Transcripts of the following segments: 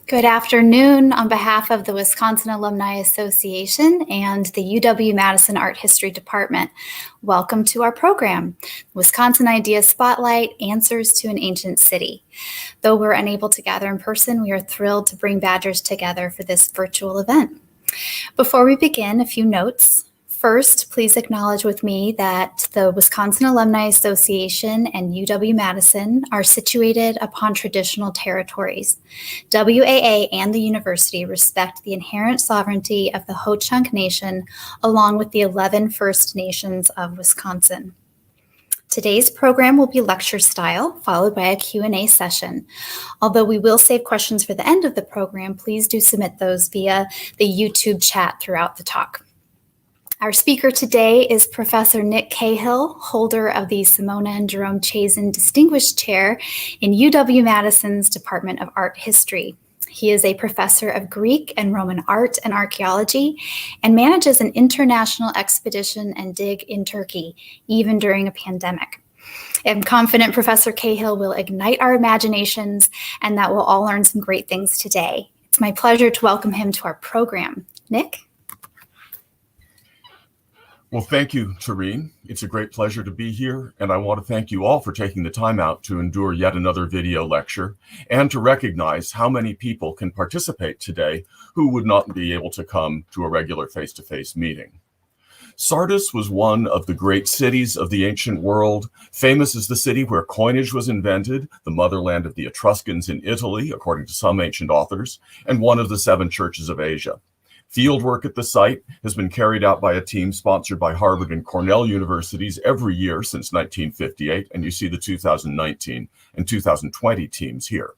Good afternoon. On behalf of the Wisconsin Alumni Association and the UW-Madison Art History Department, welcome to our program, Wisconsin Idea Spotlight, Answers to an Ancient City. Though we're unable to gather in person, we are thrilled to bring Badgers together for this virtual event. Before we begin, a few notes. First, please acknowledge with me that the Wisconsin Alumni Association and UW-Madison are situated upon traditional territories. WAA and the university respect the inherent sovereignty of the Ho-Chunk Nation, along with the 11 First Nations of Wisconsin. Today's program will be lecture style, followed by a Q&A session. Although we will save questions for the end of the program, please do submit those via the YouTube chat throughout the talk. Our speaker today is Professor Nick Cahill, holder of the Simona and Jerome Chazen Distinguished Chair in UW-Madison's Department of Art History. He is a professor of Greek and Roman art and archaeology and manages an international expedition and dig in Turkey, even during a pandemic. I'm confident Professor Cahill will ignite our imaginations and that we'll all learn some great things today. It's my pleasure to welcome him to our program. Nick? Well, thank you, Tareen. It's a great pleasure to be here, and I want to thank you all for taking the time out to endure yet another video lecture and to recognize how many people can participate today who would not be able to come to a regular face-to-face meeting. Sardis was one of the great cities of the ancient world, famous as the city where coinage was invented, the motherland of the Etruscans in Italy, according to some ancient authors, and one of the 7 churches of Asia. Fieldwork at the site has been carried out by a team sponsored by Harvard and Cornell universities every year since 1958, and you see the 2019 and 2020 teams here.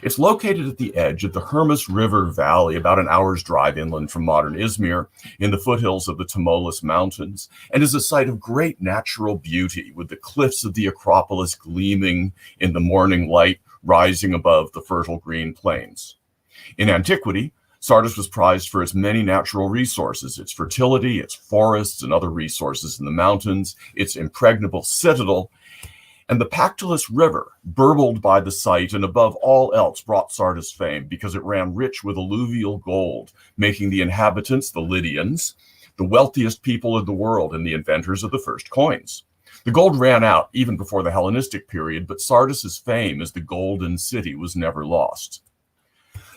It's located at the edge of the Hermus River Valley, about an hour's drive inland from modern Izmir, in the foothills of the Tmolus Mountains, and is a site of great natural beauty, with the cliffs of the Acropolis gleaming in the morning light rising above the fertile green plains. In antiquity, Sardis was prized for its many natural resources, its fertility, its forests and other resources in the mountains, its impregnable citadel, and the Pactolus River, burbled by the site and above all else brought Sardis fame because it ran rich with alluvial gold, making the inhabitants, the Lydians, the wealthiest people in the world and the inventors of the first coins. The gold ran out even before the Hellenistic period, but Sardis's fame as the golden city was never lost.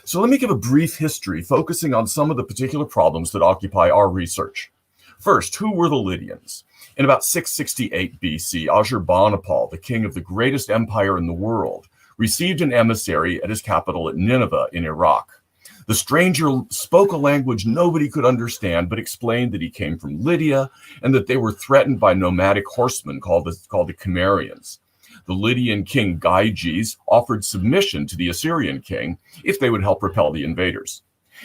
So let me give a brief history focusing on some of the particular problems that occupy our research. First, who were the Lydians? In about 668 BC, Ashurbanipal, the king of the greatest empire in the world, received an emissary at his capital at Nineveh in Iraq. The stranger spoke a language nobody could understand, but explained that he came from Lydia and that they were threatened by nomadic horsemen called the Cimmerians. The Lydian king Gyges offered submission to the Assyrian king if they would help repel the invaders.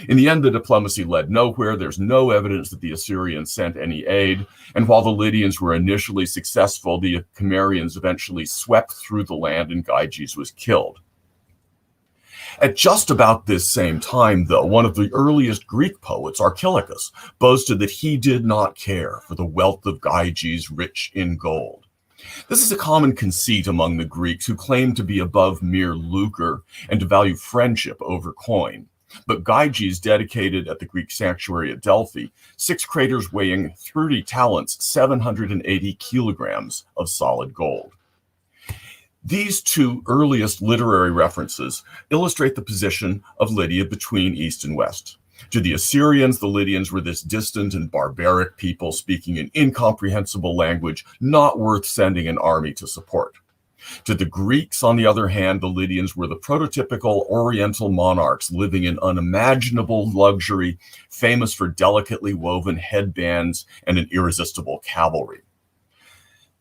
In the end, the diplomacy led nowhere. There's no evidence that the Assyrians sent any aid, and while the Lydians were initially successful, the Cimmerians eventually swept through the land and Gyges was killed. At just about this same time, though, one of the earliest Greek poets, Archilochus, boasted that he did not care for the wealth of Gyges rich in gold. This is a common conceit among the Greeks who claim to be above mere lucre and to value friendship over coin. But Gyges dedicated at the Greek sanctuary at Delphi 6 craters weighing 30 talents, 780 kilograms of solid gold. These 2 earliest literary references illustrate the position of Lydia between East and West. To the Assyrians, the Lydians were this distant and barbaric people speaking an incomprehensible language, not worth sending an army to support. To the Greeks, on the other hand, the Lydians were the prototypical Oriental monarchs living in unimaginable luxury, famous for delicately woven headbands and an irresistible cavalry.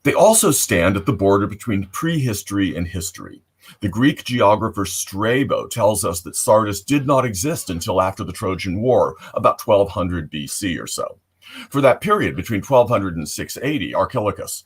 They also stand at the border between prehistory and history. The Greek geographer Strabo tells us that Sardis did not exist until after the Trojan War, about 1200 BC or so. For that period, between 1200 and 680, Archilochus,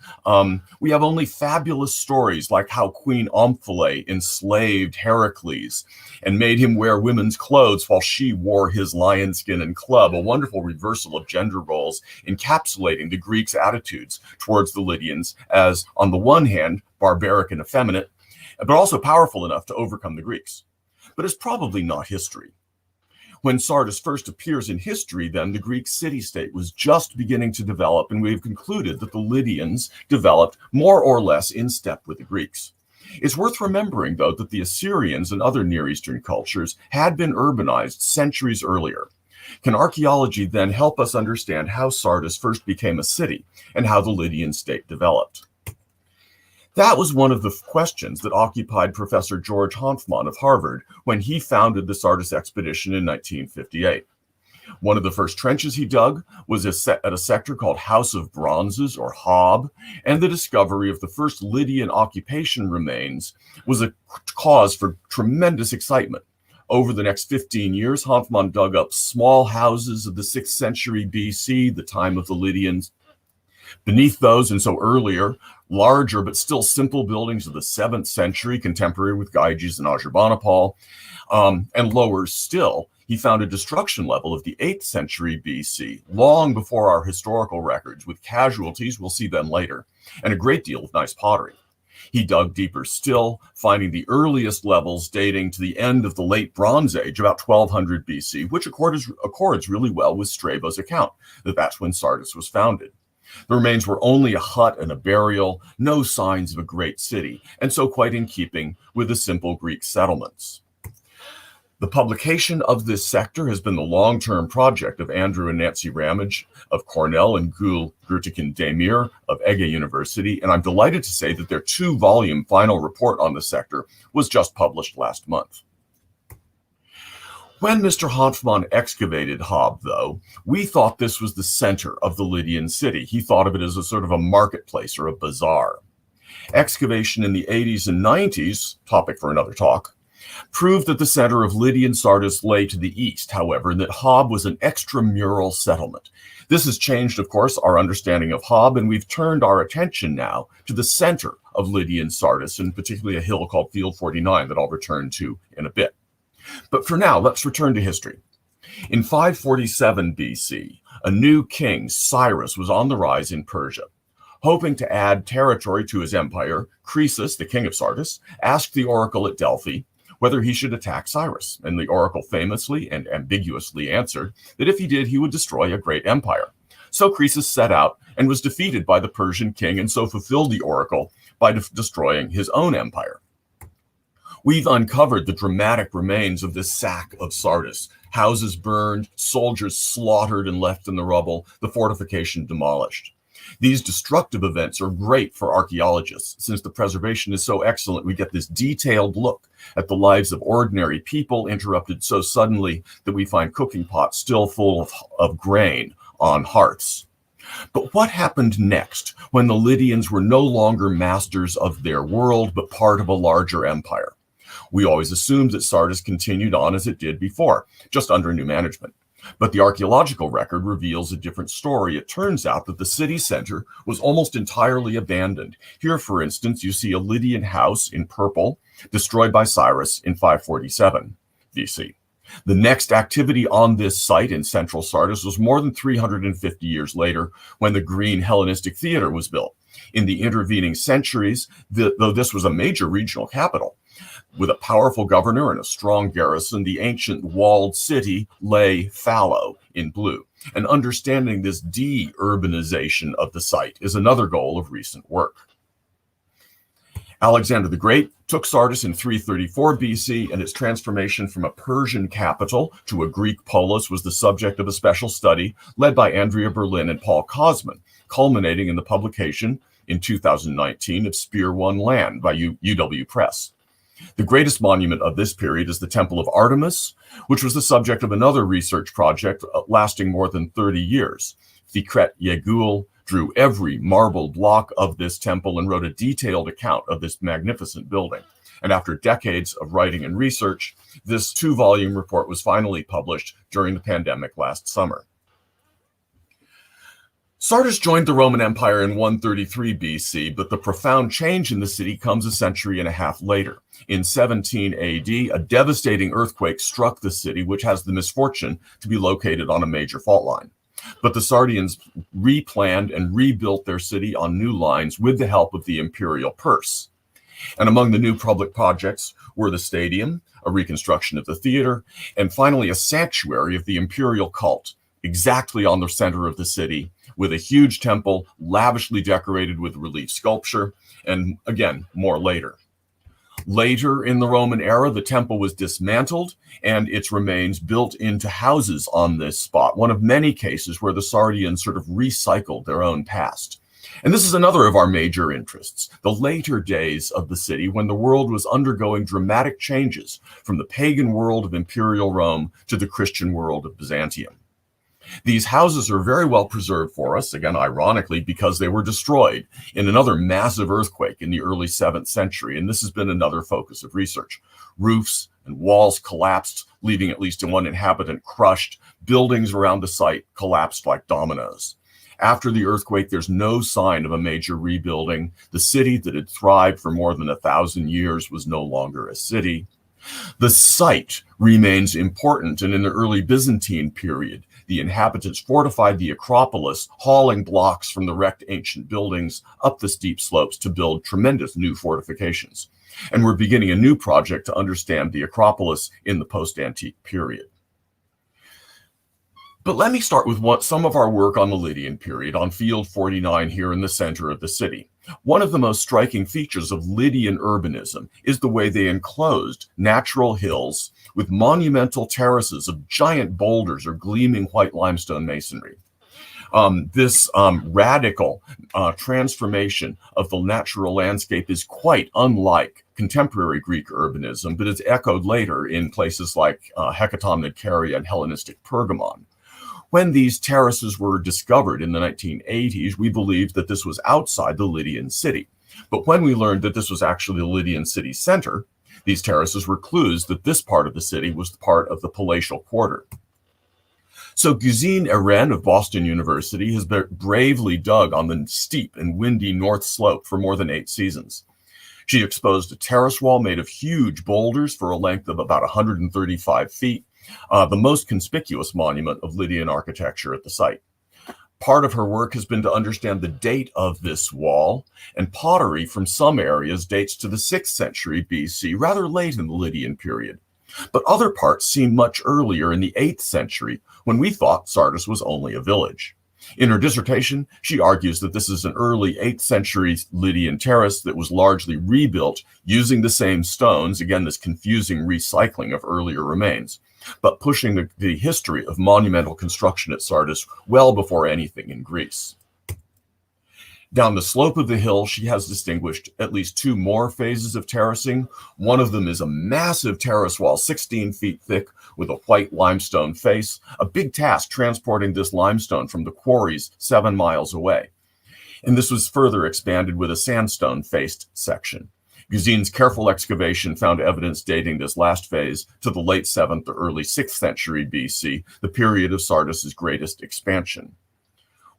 we have only fabulous stories like how Queen Omphale enslaved Heracles and made him wear women's clothes while she wore his lion skin and club, a wonderful reversal of gender roles, encapsulating the Greeks' attitudes towards the Lydians as, on the one hand, barbaric and effeminate, but also powerful enough to overcome the Greeks. but is probably not history. When Sardis first appears in history, then, the Greek city-state was just beginning to develop, and we have concluded that the Lydians developed more or less in step with the Greeks. It's worth remembering, though, that the Assyrians and other Near Eastern cultures had been urbanized centuries earlier. Can archaeology then help us understand how Sardis first became a city and how the Lydian state developed? That was one of the questions that occupied Professor George Hanfmann of Harvard when he founded the Sardis expedition in 1958. One of the first trenches he dug was at a sector called House of Bronzes, or Hob, and the discovery of the first Lydian occupation remains was a cause for tremendous excitement. Over the next 15 years, Hanfmann dug up small houses of the 6th century BC, the time of the Lydians. Beneath those, and so earlier, larger but still simple buildings of the 7th century, contemporary with Gyges and Ashurbanipal, and lower still, he found a destruction level of the 8th century BC, long before our historical records, with casualties, we'll see them later, and a great deal of nice pottery. He dug deeper still, finding the earliest levels dating to the end of the late Bronze Age, about 1200 BC, which accords really well with Strabo's account that that's when Sardis was founded. The remains were only a hut and a burial, no signs of a great city, and so quite in keeping with the simple Greek settlements. The publication of this sector has been the long-term project of Andrew and Nancy Ramage of Cornell and Gül Gürtekin Demir of Ege University, and I'm delighted to say that their 2-volume final report on the sector was just published last month. When Mr. Hanfmann excavated Hob, though, we thought this was the center of the Lydian city. He thought of it as a sort of a marketplace or a bazaar. Excavation in the 80s and 90s, topic for another talk, proved that the center of Lydian Sardis lay to the east, however, and that Hob was an extramural settlement. This has changed, of course, our understanding of Hob, and we've turned our attention now to the center of Lydian Sardis, and particularly a hill called Field 49 that I'll return to in a bit. But for now, let's return to history. In 547 BC, a new king, Cyrus, was on the rise in Persia. Hoping to add territory to his empire, Croesus, the king of Sardis, asked the oracle at Delphi whether he should attack Cyrus, and the oracle famously and ambiguously answered that if he did, he would destroy a great empire. So Croesus set out and was defeated by the Persian king, and so fulfilled the oracle by destroying his own empire. We've uncovered the dramatic remains of this sack of Sardis. Houses burned, soldiers slaughtered and left in the rubble, the fortification demolished. These destructive events are great for archaeologists. Since the preservation is so excellent, we get this detailed look at the lives of ordinary people interrupted so suddenly that we find cooking pots still full of grain on hearths. But what happened next when the Lydians were no longer masters of their world, but part of a larger empire? We always assumed that Sardis continued on as it did before, just under new management. But the archaeological record reveals a different story. It turns out that the city center was almost entirely abandoned. Here, for instance, you see a Lydian house in purple, destroyed by Cyrus in 547 BC. The next activity on this site in central Sardis was more than 350 years later, when the Green Hellenistic Theater was built. In the intervening centuries, though this was a major regional capital, with a powerful governor and a strong garrison, the ancient walled city lay fallow in blue. And understanding this de-urbanization of the site is another goal of recent work. Alexander the Great took Sardis in 334 BC, and its transformation from a Persian capital to a Greek polis was the subject of a special study led by Andrea Berlin and Paul Kosman, culminating in the publication in 2019 of Spear Won Land by UW Press. The greatest monument of this period is the Temple of Artemis, which was the subject of another research project lasting more than 30 years. Fikret Yegul drew every marble block of this temple and wrote a detailed account of this magnificent building. And after decades of writing and research, this 2-volume report was finally published during the pandemic last summer. Sardis joined the Roman Empire in 133 BC, but the profound change in the city comes a century and a half later. In 17 AD, a devastating earthquake struck the city, which has the misfortune to be located on a major fault line. But the Sardians replanned and rebuilt their city on new lines with the help of the imperial purse. And among the new public projects were the stadium, a reconstruction of the theater, and finally a sanctuary of the imperial cult, exactly on the center of the city, with a huge temple lavishly decorated with relief sculpture, and again, more later. Later in the Roman era, the temple was dismantled and its remains built into houses on this spot, one of many cases where the Sardians sort of recycled their own past. And this is another of our major interests, the later days of the city when the world was undergoing dramatic changes from the pagan world of imperial Rome to the Christian world of Byzantium. These houses are very well preserved for us, again, ironically, because they were destroyed in another massive earthquake in the early 7th century, and this has been another focus of research. Roofs and walls collapsed, leaving at least one inhabitant crushed. Buildings around the site collapsed like dominoes. After the earthquake, there's no sign of a major rebuilding. The city that had thrived for more than 1,000 years was no longer a city. The site remains important, and in the early Byzantine period, the inhabitants fortified the Acropolis, hauling blocks from the wrecked ancient buildings up the steep slopes to build tremendous new fortifications. And we're beginning a new project to understand the Acropolis in the post-antique period. But let me start with some of our work on the Lydian period on Field 49 here in the center of the city. One of the most striking features of Lydian urbanism is the way they enclosed natural hills with monumental terraces of giant boulders or gleaming white limestone masonry. This radical transformation of the natural landscape is quite unlike contemporary Greek urbanism, but is echoed later in places like Hecatomnid Caria and Hellenistic Pergamon. When these terraces were discovered in the 1980s, we believed that this was outside the Lydian city. But when we learned that this was actually the Lydian city center, these terraces were clues that this part of the city was part of the palatial quarter. So Guzine Eren of Boston University has bravely dug on the steep and windy north slope for more than 8 seasons. She exposed a terrace wall made of huge boulders for a length of about 135 feet, the most conspicuous monument of Lydian architecture at the site. Part of her work has been to understand the date of this wall, and pottery from some areas dates to the 6th century BC, rather late in the Lydian period. But other parts seem much earlier in the 8th century, when we thought Sardis was only a village. In her dissertation, she argues that this is an early 8th century Lydian terrace that was largely rebuilt using the same stones, again, this confusing recycling of earlier remains, but pushing the history of monumental construction at Sardis well before anything in Greece. Down the slope of the hill, she has distinguished at least 2 more phases of terracing. One of them is a massive terrace wall, 16 feet thick, with a white limestone face, a big task transporting this limestone from the quarries 7 miles away. And this was further expanded with a sandstone-faced section. Guzine's careful excavation found evidence dating this last phase to the late 7th or early 6th century BC, the period of Sardis's greatest expansion.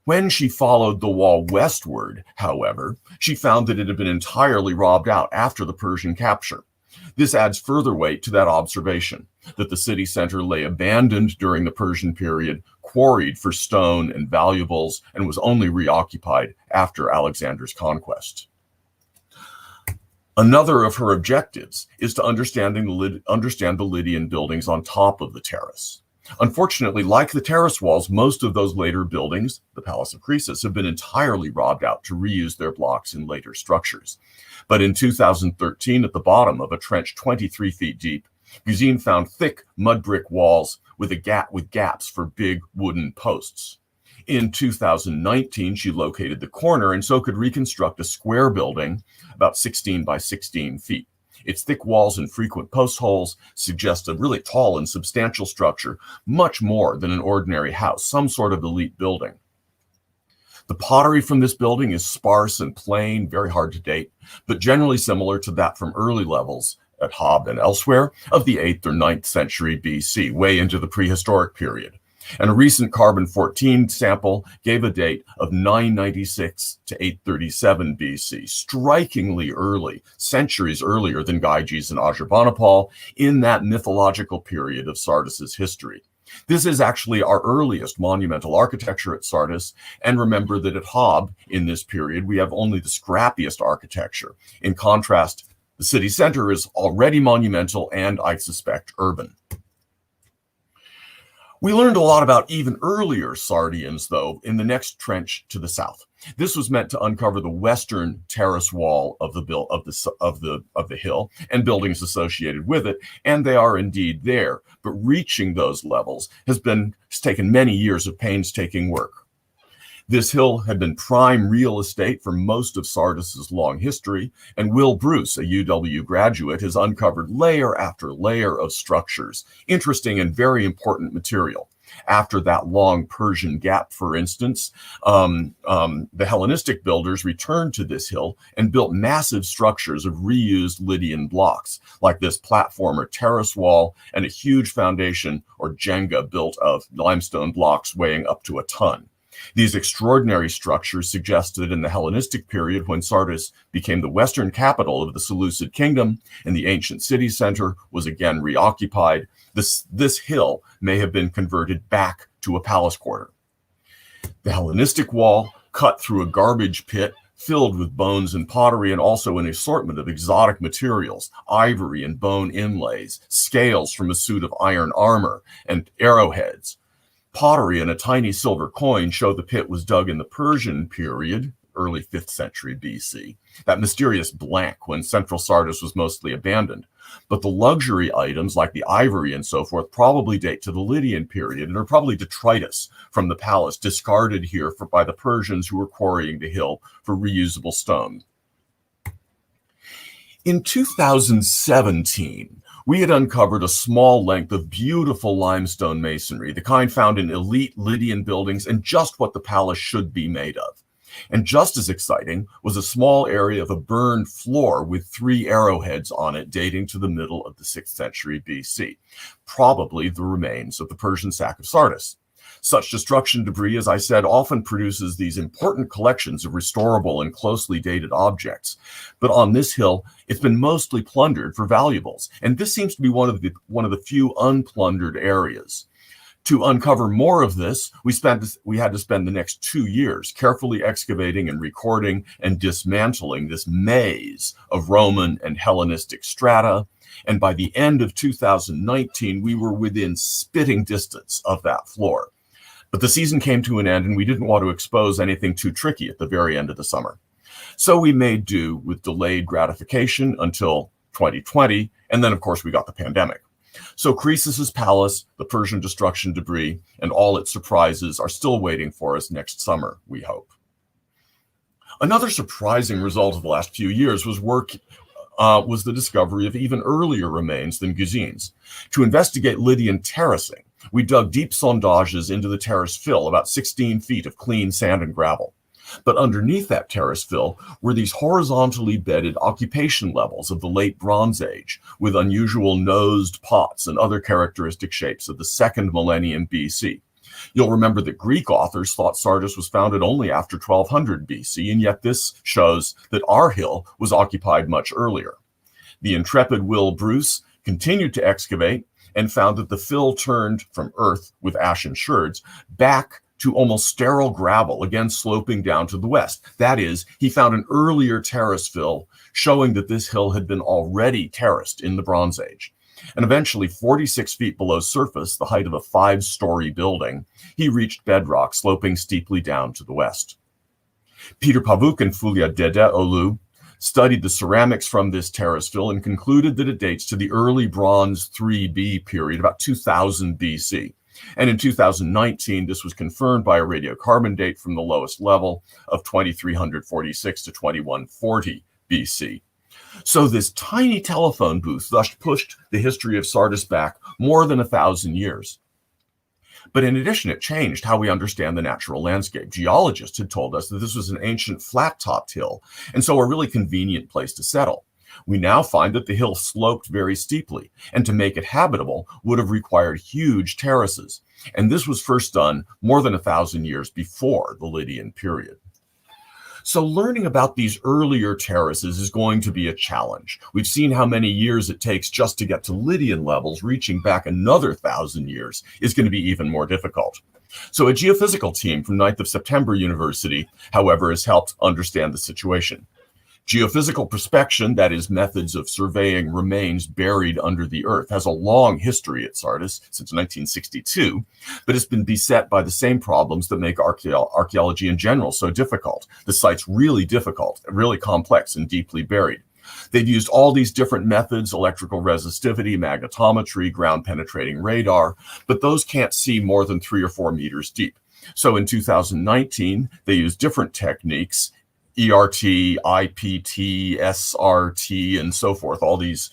When she followed the wall westward, however, she found that it had been entirely robbed out after the Persian capture. This adds further weight to that observation, that the city center lay abandoned during the Persian period, quarried for stone and valuables, and was only reoccupied after Alexander's conquest. Another of her objectives is to understand the Lydian buildings on top of the terrace. Unfortunately, like the terrace walls, most of those later buildings, the Palace of Croesus, have been entirely robbed out to reuse their blocks in later structures. But in 2013, at the bottom of a trench 23 feet deep, Guzine found thick mud brick walls with gaps for big wooden posts. In 2019, she located the corner and so could reconstruct a square building about 16 by 16 feet. Its thick walls and frequent post holes suggest a really tall and substantial structure, much more than an ordinary house, some sort of elite building. The pottery from this building is sparse and plain, very hard to date, but generally similar to that from early levels at Hob and elsewhere of the 8th or 9th century BC, way into the prehistoric period. And a recent carbon-14 sample gave a date of 996 to 837 BC, strikingly early, centuries earlier than Gyges and Ashurbanipal in that mythological period of Sardis's history. This is actually our earliest monumental architecture at Sardis, and remember that at Hob, in this period, we have only the scrappiest architecture, in contrast The city center is already monumental and, I suspect, urban. We learned a lot about even earlier Sardians, though, in the next trench to the south. This was meant to uncover the western terrace wall of the hill and buildings associated with it, and they are indeed there. But reaching those levels has taken many years of painstaking work. This hill had been prime real estate for most of Sardis's long history, and Will Bruce, a UW graduate, has uncovered layer after layer of structures, interesting and very important material. After that long Persian gap, for instance, the Hellenistic builders returned to this hill and built massive structures of reused Lydian blocks, like this platform or terrace wall and a huge foundation or Jenga built of limestone blocks weighing up to a ton. These extraordinary structures suggest that in the Hellenistic period, when Sardis became the western capital of the Seleucid kingdom and the ancient city center was again reoccupied, this hill may have been converted back to a palace quarter. The Hellenistic wall cut through a garbage pit filled with bones and pottery, and also an assortment of exotic materials, ivory and bone inlays, scales from a suit of iron armor, and arrowheads. Pottery and a tiny silver coin show the pit was dug in the Persian period, early 5th century BC, that mysterious blank when central Sardis was mostly abandoned. But the luxury items like the ivory and so forth probably date to the Lydian period and are probably detritus from the palace discarded here by the Persians who were quarrying the hill for reusable stone. In 2017, we had uncovered a small length of beautiful limestone masonry, the kind found in elite Lydian buildings and just what the palace should be made of. And just as exciting was a small area of a burned floor with 3 arrowheads on it dating to the middle of the 6th century BC, probably the remains of the Persian sack of Sardis. Such destruction debris, as I said, often produces these important collections of restorable and closely dated objects. But on this hill, it's been mostly plundered for valuables, and this seems to be one of the few unplundered areas. To uncover more of this, we had to spend the next 2 years carefully excavating and recording and dismantling this maze of Roman and Hellenistic strata. And by the end of 2019, we were within spitting distance of that floor. But the season came to an end, and we didn't want to expose anything too tricky at the very end of the summer. So we made do with delayed gratification until 2020, and then, of course, we got the pandemic. So Croesus's palace, the Persian destruction debris, and all its surprises are still waiting for us next summer, we hope. Another surprising result of the last few years was the discovery of even earlier remains than Guzine's. To investigate Lydian terracing, we dug deep sondages into the terrace fill, about 16 feet of clean sand and gravel. But underneath that terrace fill were these horizontally bedded occupation levels of the late Bronze Age, with unusual nosed pots and other characteristic shapes of the 2nd millennium BC. You'll remember that Greek authors thought Sardis was founded only after 1200 BC, and yet this shows that our hill was occupied much earlier. The intrepid Will Bruce continued to excavate and found that the fill turned from earth with ashen sherds back to almost sterile gravel, again sloping down to the west. That is, he found an earlier terrace fill showing that this hill had been already terraced in the Bronze Age. And eventually, 46 feet below surface, the height of a 5-story building, he reached bedrock, sloping steeply down to the west. Peter Pavuk and Fulya Dede-Oğlu studied the ceramics from this terrace fill and concluded that it dates to the early Bronze 3B period, about 2000 BC. And in 2019, this was confirmed by a radiocarbon date from the lowest level of 2346 to 2140 BC. So this tiny telephone booth thus pushed the history of Sardis back more than 1,000 years. But in addition, it changed how we understand the natural landscape. Geologists had told us that this was an ancient flat-topped hill, and so a really convenient place to settle. We now find that the hill sloped very steeply, and to make it habitable would have required huge terraces. And this was first done more than 1,000 years before the Lydian period. So learning about these earlier terraces is going to be a challenge. We've seen how many years it takes just to get to Lydian levels. Reaching back another 1,000 years is going to be even more difficult. So a geophysical team from 9th of September University, however, has helped understand the situation. Geophysical prospection, that is, methods of surveying remains buried under the earth, has a long history at Sardis since 1962, but it's been beset by the same problems that make archaeology in general so difficult. The site's really difficult, really complex, and deeply buried. They've used all these different methods: electrical resistivity, magnetometry, ground penetrating radar, but those can't see more than 3 or 4 meters deep. So in 2019, they used different techniques: ERT, IPT, SRT, and so forth, all these,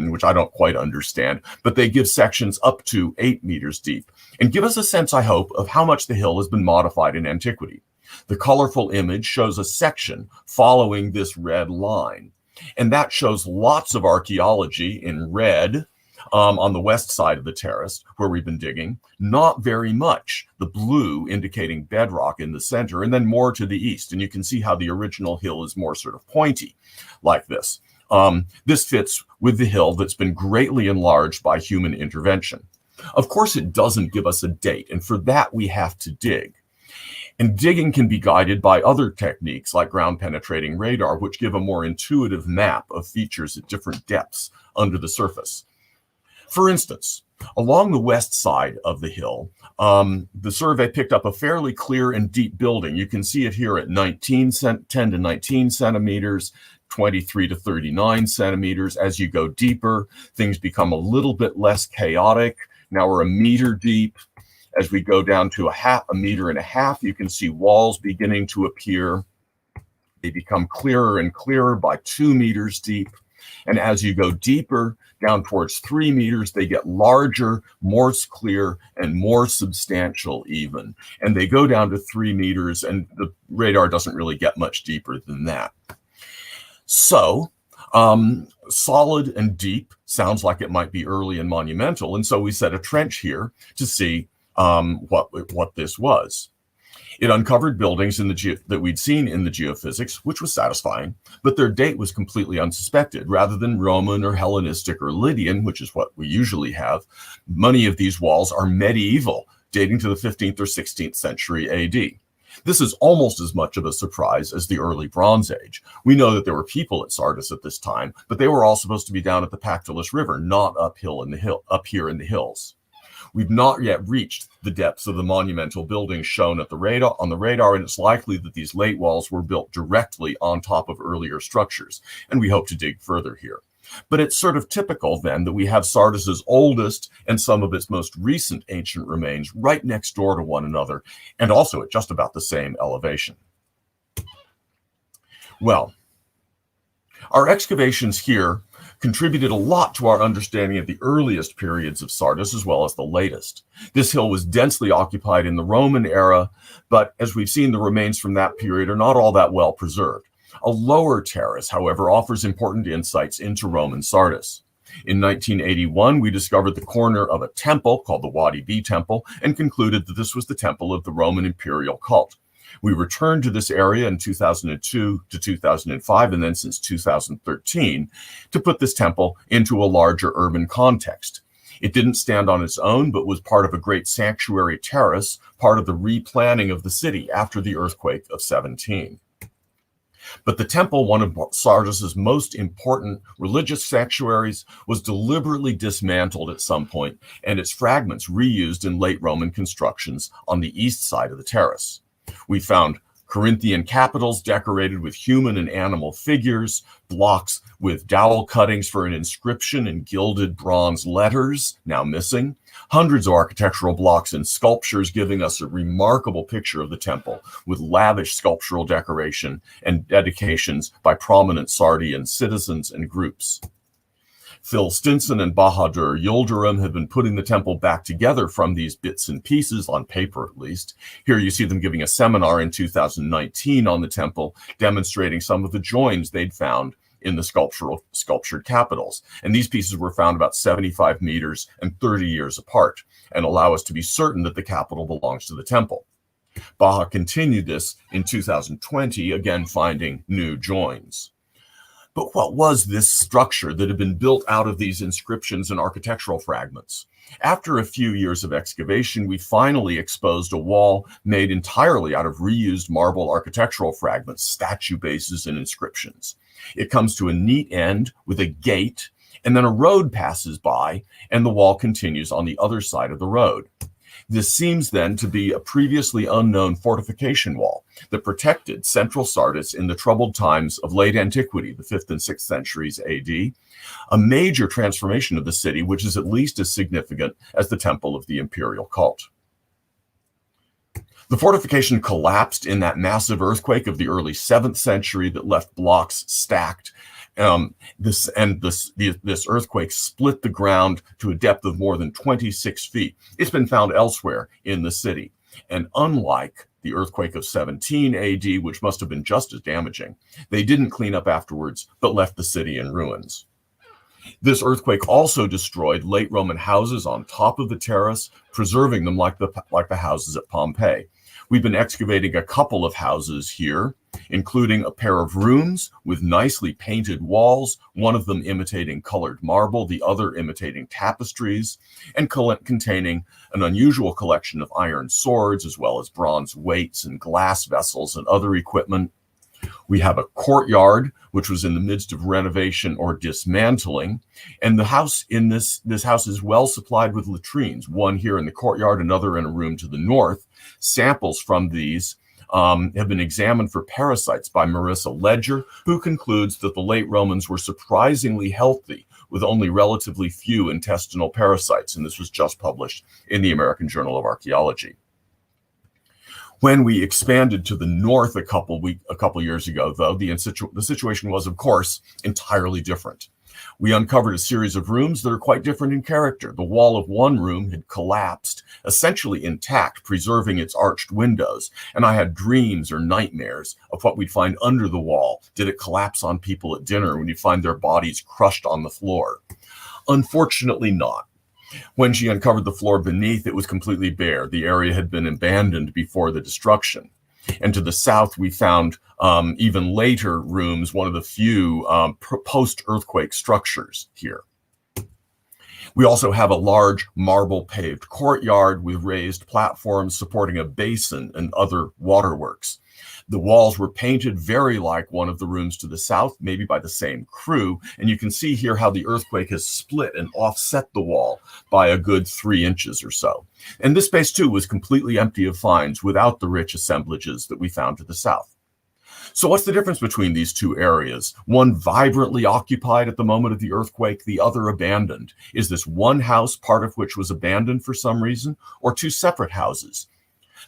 which I don't quite understand, but they give sections up to 8 meters deep and give us a sense, I hope, of how much the hill has been modified in antiquity. The colorful image shows a section following this red line, and that shows lots of archaeology in red on the west side of the terrace where we've been digging, not very much, the blue indicating bedrock in the center, and then more to the east. And you can see how the original hill is more sort of pointy like this. This fits with the hill that's been greatly enlarged by human intervention. Of course, it doesn't give us a date, and for that we have to dig. And digging can be guided by other techniques like ground penetrating radar, which give a more intuitive map of features at different depths under the surface. For instance, along the west side of the hill, the survey picked up a fairly clear and deep building. You can see it here at 10 to 19 centimeters, 23 to 39 centimeters. As you go deeper, things become a little bit less chaotic. Now we're 1 meter deep. As we go down to 1.5 meters, you can see walls beginning to appear. They become clearer and clearer by 2 meters deep. And as you go deeper, down towards 3 meters, they get larger, more clear, and more substantial even. And they go down to 3 meters, and the radar doesn't really get much deeper than that. So, solid and deep sounds like it might be early and monumental. And so we set a trench here to see what this was. It uncovered buildings that we'd seen in the geophysics, which was satisfying, but their date was completely unsuspected. Rather than Roman or Hellenistic or Lydian, which is what we usually have, many of these walls are medieval, dating to the 15th or 16th century AD. This is almost as much of a surprise as the early Bronze Age. We know that there were people at Sardis at this time, but they were all supposed to be down at the Pactolus River, not up here in the hills. We've not yet reached the depths of the monumental buildings shown on the radar, and it's likely that these late walls were built directly on top of earlier structures, and we hope to dig further here. But it's sort of typical then that we have Sardis's oldest and some of its most recent ancient remains right next door to one another, and also at just about the same elevation. Well, our excavations here contributed a lot to our understanding of the earliest periods of Sardis as well as the latest. This hill was densely occupied in the Roman era, but as we've seen, the remains from that period are not all that well preserved. A lower terrace, however, offers important insights into Roman Sardis. In 1981, we discovered the corner of a temple called the Wadi B Temple and concluded that this was the temple of the Roman imperial cult. We returned to this area in 2002 to 2005, and then since 2013, to put this temple into a larger urban context. It didn't stand on its own, but was part of a great sanctuary terrace, part of the replanning of the city after the earthquake of 17. But the temple, one of Sardis's most important religious sanctuaries, was deliberately dismantled at some point, and its fragments reused in late Roman constructions on the east side of the terrace. We found Corinthian capitals decorated with human and animal figures, blocks with dowel cuttings for an inscription in gilded bronze letters, now missing, hundreds of architectural blocks and sculptures giving us a remarkable picture of the temple with lavish sculptural decoration and dedications by prominent Sardian citizens and groups. Phil Stinson and Bahadur Yildirim have been putting the temple back together from these bits and pieces, on paper at least. Here you see them giving a seminar in 2019 on the temple, demonstrating some of the joins they'd found in the sculptured capitals. And these pieces were found about 75 meters and 30 years apart, and allow us to be certain that the capital belongs to the temple. Baha continued this in 2020, again finding new joins. But what was this structure that had been built out of these inscriptions and architectural fragments? After a few years of excavation, we finally exposed a wall made entirely out of reused marble architectural fragments, statue bases, and inscriptions. It comes to a neat end with a gate, and then a road passes by, and the wall continues on the other side of the road. This seems then to be a previously unknown fortification wall that protected central Sardis in the troubled times of late antiquity, the 5th and 6th centuries AD, a major transformation of the city, which is at least as significant as the temple of the imperial cult. The fortification collapsed in that massive earthquake of the early 7th century that left blocks stacked. This earthquake split the ground to a depth of more than 26 feet. It's been found elsewhere in the city. And unlike the earthquake of 17 AD, which must have been just as damaging, they didn't clean up afterwards, but left the city in ruins. This earthquake also destroyed late Roman houses on top of the terrace, preserving them like the houses at Pompeii. We've been excavating a couple of houses here, including a pair of rooms with nicely painted walls, one of them imitating colored marble, the other imitating tapestries, and containing an unusual collection of iron swords, as well as bronze weights and glass vessels and other equipment. We have a courtyard, which was in the midst of renovation or dismantling. And the house in this house is well supplied with latrines, one here in the courtyard, another in a room to the north. Samples from these have been examined for parasites by Marissa Ledger, who concludes that the late Romans were surprisingly healthy with only relatively few intestinal parasites. And this was just published in the American Journal of Archaeology. When we expanded to the north a couple years ago, though, the situation was, of course, entirely different. We uncovered a series of rooms that are quite different in character. The wall of one room had collapsed, essentially intact, preserving its arched windows. And I had dreams or nightmares of what we'd find under the wall. Did it collapse on people at dinner when you find their bodies crushed on the floor? Unfortunately not. When she uncovered the floor beneath, it was completely bare. The area had been abandoned before the destruction. And to the south, we found even later rooms, one of the few post-earthquake structures here. We also have a large marble paved courtyard with raised platforms supporting a basin and other waterworks. The walls were painted very like one of the rooms to the south, maybe by the same crew. And you can see here how the earthquake has split and offset the wall by a good 3 inches or so. And this space too was completely empty of finds without the rich assemblages that we found to the south. So what's the difference between these two areas? One vibrantly occupied at the moment of the earthquake, the other abandoned. Is this one house, part of which was abandoned for some reason, or two separate houses?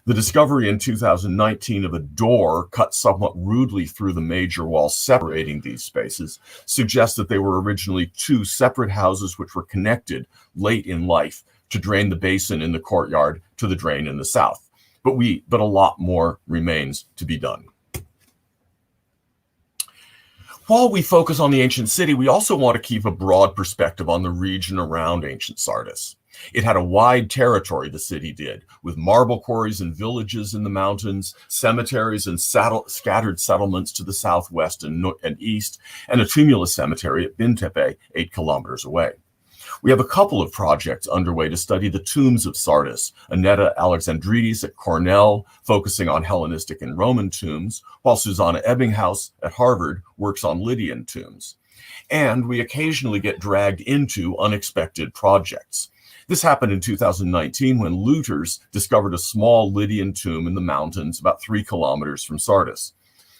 The discovery in 2019 of a door cut somewhat rudely through the major wall separating these spaces suggests that they were originally two separate houses which were connected late in life to drain the basin in the courtyard to the drain in the south. But a lot more remains to be done. While we focus on the ancient city, we also want to keep a broad perspective on the region around ancient Sardis. It had a wide territory, the city did, with marble quarries and villages in the mountains, cemeteries and scattered settlements to the southwest and east, and a tumulus cemetery at Bintepe, 8 kilometers away. We have a couple of projects underway to study the tombs of Sardis. Annetta Alexandridis at Cornell, focusing on Hellenistic and Roman tombs, while Susanna Ebbinghaus at Harvard works on Lydian tombs. And we occasionally get dragged into unexpected projects. This happened in 2019 when looters discovered a small Lydian tomb in the mountains about 3 kilometers from Sardis.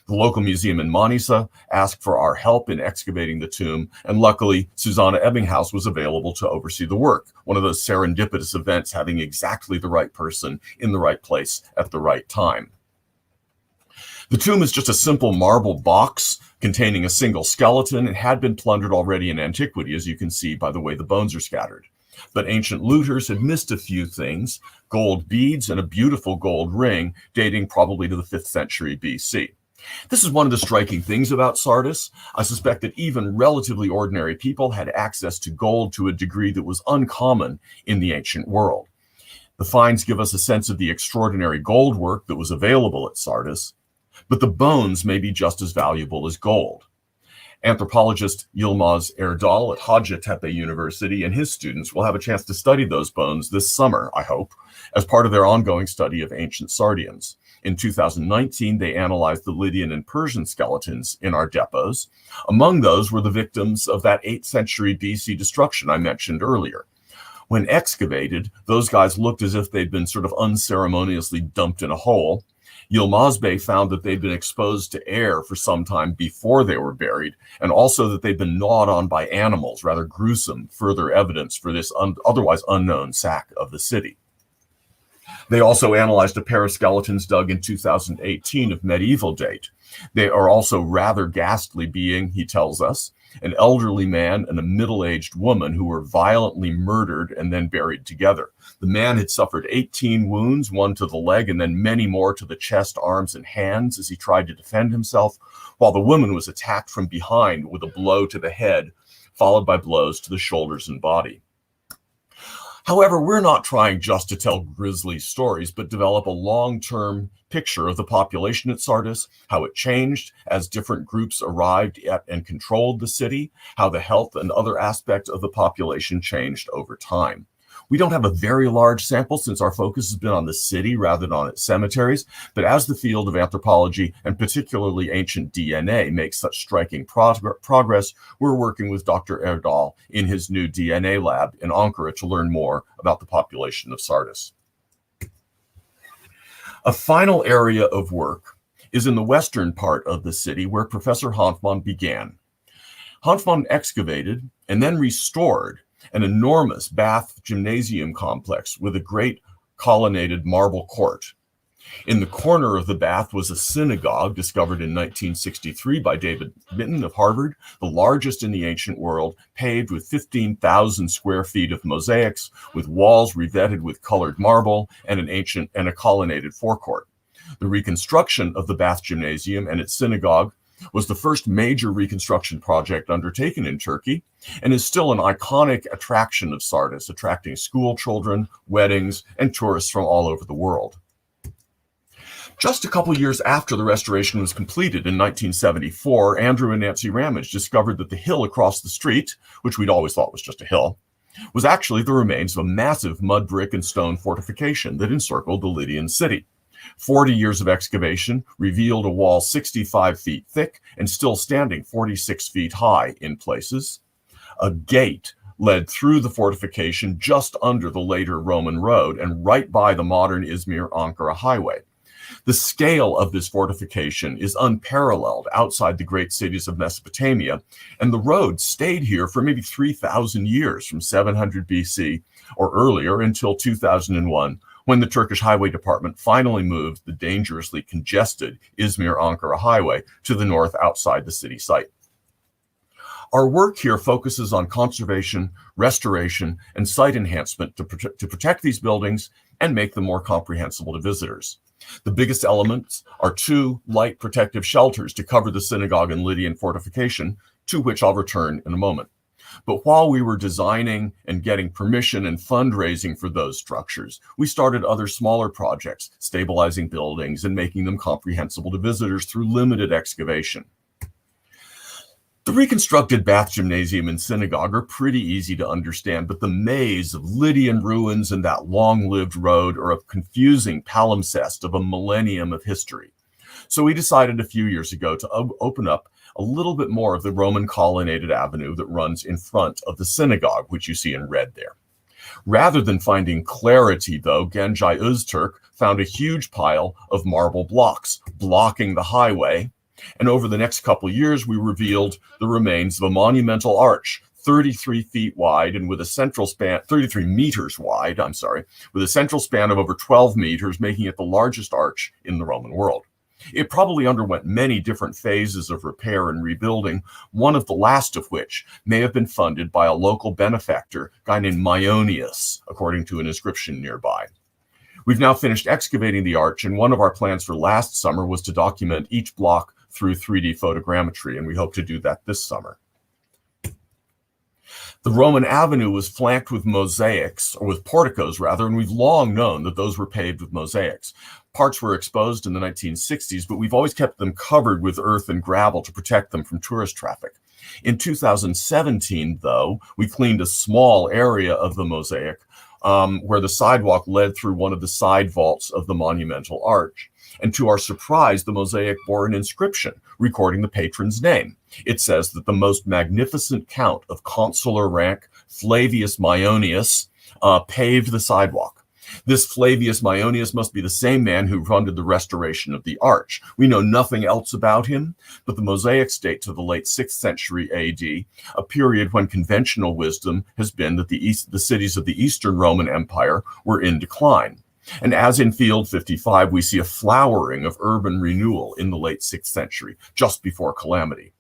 The local museum in Manisa asked for our help in excavating the tomb, and luckily, Susanna Ebbinghaus was available to oversee the work, one of those serendipitous events having exactly the right person in the right place at the right time. The tomb is just a simple marble box containing a single skeleton. It had been plundered already in antiquity, as you can see by the way the bones are scattered. But ancient looters had missed a few things: gold beads and a beautiful gold ring dating probably to the 5th century BC. This is one of the striking things about Sardis. I suspect that even relatively ordinary people had access to gold to a degree that was uncommon in the ancient world. The finds give us a sense of the extraordinary gold work that was available at Sardis, but the bones may be just as valuable as gold. Anthropologist Yilmaz Erdal at Hacettepe University and his students will have a chance to study those bones this summer, I hope, as part of their ongoing study of ancient Sardians. In 2019, they analyzed the Lydian and Persian skeletons in our depots. Among those were the victims of that 8th century BC destruction I mentioned earlier. When excavated, those guys looked as if they'd been sort of unceremoniously dumped in a hole. Yilmaz Bey found that they'd been exposed to air for some time before they were buried, and also that they'd been gnawed on by animals, rather gruesome further evidence for this otherwise unknown sack of the city. They also analyzed a pair of skeletons dug in 2018 of medieval date. They are also rather ghastly, being, he tells us, an elderly man and a middle-aged woman who were violently murdered and then buried together. The man had suffered 18 wounds, one to the leg and then many more to the chest, arms, and hands as he tried to defend himself, while the woman was attacked from behind with a blow to the head, followed by blows to the shoulders and body. However, we're not trying just to tell grisly stories, but develop a long-term picture of the population at Sardis, how it changed as different groups arrived at and controlled the city, how the health and other aspects of the population changed over time. We don't have a very large sample since our focus has been on the city rather than on its cemeteries, but as the field of anthropology and particularly ancient DNA makes such striking progress, we're working with Dr. Erdal in his new DNA lab in Ankara to learn more about the population of Sardis. A final area of work is in the western part of the city where Professor Hanfmann began. Hanfmann excavated and then restored an enormous bath gymnasium complex with a great colonnaded marble court. In the corner of the bath was a synagogue discovered in 1963 by David Mitton of Harvard, the largest in the ancient world, paved with 15,000 square feet of mosaics, with walls revetted with colored marble and a colonnaded forecourt. The reconstruction of the bath gymnasium and its synagogue was the first major reconstruction project undertaken in Turkey and is still an iconic attraction of Sardis, attracting school children, weddings, and tourists from all over the world. Just a couple years after the restoration was completed in 1974, Andrew and Nancy Ramage discovered that the hill across the street, which we'd always thought was just a hill, was actually the remains of a massive mud brick and stone fortification that encircled the Lydian city. 40 years of excavation revealed a wall 65 feet thick and still standing 46 feet high in places. A gate led through the fortification just under the later Roman road and right by the modern Izmir-Ankara highway. The scale of this fortification is unparalleled outside the great cities of Mesopotamia, and the road stayed here for maybe 3,000 years, from 700 BC or earlier until 2001, when the Turkish Highway Department finally moved the dangerously congested Izmir-Ankara highway to the north outside the city site. Our work here focuses on conservation, restoration, and site enhancement to protect these buildings and make them more comprehensible to visitors. The biggest elements are 2 light protective shelters to cover the synagogue and Lydian fortification, to which I'll return in a moment. But while we were designing and getting permission and fundraising for those structures, we started other smaller projects, stabilizing buildings and making them comprehensible to visitors through limited excavation. The reconstructed bath gymnasium and synagogue are pretty easy to understand, but the maze of Lydian ruins and that long-lived road are a confusing palimpsest of a millennium of history. So we decided a few years ago to open up a little bit more of the Roman colonnaded avenue that runs in front of the synagogue, which you see in red there. Rather than finding clarity, though, Gencay Öztürk found a huge pile of marble blocks blocking the highway, and over the next couple of years, we revealed the remains of a monumental arch, 33 feet wide and with a central span, 33 meters wide, with a central span of over 12 meters, making it the largest arch in the Roman world. It probably underwent many different phases of repair and rebuilding, one of the last of which may have been funded by a local benefactor, a guy named Myonius, according to an inscription nearby. We've now finished excavating the arch, and one of our plans for last summer was to document each block through 3D photogrammetry, and we hope to do that this summer. The Roman avenue was flanked with mosaics, or with porticos rather, and we've long known that those were paved with mosaics. Parts were exposed in the 1960s, but we've always kept them covered with earth and gravel to protect them from tourist traffic. In 2017, though, we cleaned a small area of the mosaic where the sidewalk led through one of the side vaults of the monumental arch. And to our surprise, the mosaic bore an inscription recording the patron's name. It says that the most magnificent count of consular rank, Flavius Maionius, paved the sidewalk. This Flavius Maionius must be the same man who funded the restoration of the arch. We know nothing else about him, but the mosaics date to the late 6th century AD, a period when conventional wisdom has been that the cities of the Eastern Roman Empire were in decline. And as in Field 55, we see a flowering of urban renewal in the late 6th century, just before calamity.